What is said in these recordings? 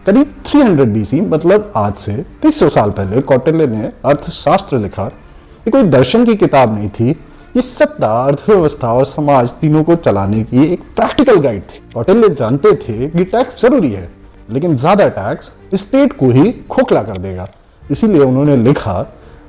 करीब 300 बीसी मतलब आज से 300 साल पहले कौटिल्य ने अर्थशास्त्र लिखा। ये कोई दर्शन की किताब नहीं थी, ये सत्ता, अर्थव्यवस्था और समाज तीनों को चलाने की एक प्रैक्टिकल गाइड थी। कौटिल्य जानते थे कि टैक्स जरूरी है, लेकिन ज्यादा टैक्स स्टेट को ही खोखला कर देगा। इसीलिए उन्होंने लिखा,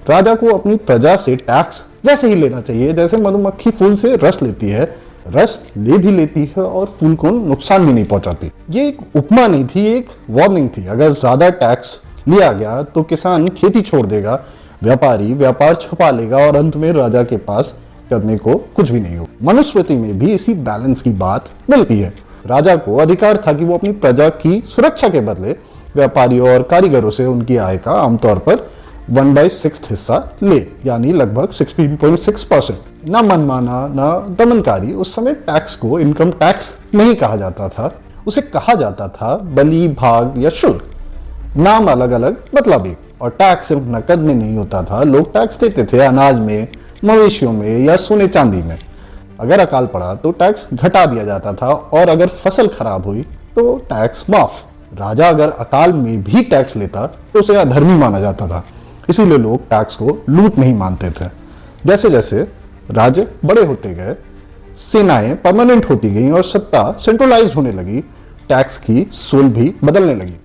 राजा को अपनी प्रजा से टैक्स वैसे ही लेना चाहिए जैसे मधुमक्खी फूल से रस लेती है, रस ले भी लेती है और फूल को नुकसान भी नहीं पहुंचाती। ये एक उपमा नहीं थी, एक वार्निंग थी। अगर ज्यादा टैक्स लिया गया तो किसान खेती छोड़ देगा, व्यापारी व्यापार छुपा लेगा और अंत में राजा के पास करने को कुछ भी नहीं हो। मनुस्मृति में भी इसी बैलेंस की बात मिलती है। राजा को अधिकार था कि वो अपनी प्रजा की सुरक्षा के बदले व्यापारियों और कारीगरों से उनकी आय का आमतौर पर 1/6 हिस्सा ले, यानी लगभग 16.6%। ना मनमाना ना दमनकारी। उस समय टैक्स को इनकम टैक्स नहीं कहा जाता था, उसे कहा जाता था बलि, भाग या शुल्क। नाम अलग अलग, मतलब एक। और टैक्स सिर्फ नकद में नहीं होता था, लोग टैक्स देते थे अनाज में, मवेशियों में या सोने चांदी में। अगर अकाल पड़ा तो टैक्स घटा दिया जाता था और अगर फसल खराब हुई तो टैक्स माफ। राजा अगर अकाल में भी टैक्स लेता तो उसे अधर्मी माना जाता था। इसीलिए लोग टैक्स को लूट नहीं मानते थे। जैसे जैसे राज्य बड़े होते गए, सेनाएं परमानेंट होती गईं और सत्ता सेंट्रलाइज होने लगी, टैक्स की सोल भी बदलने लगी।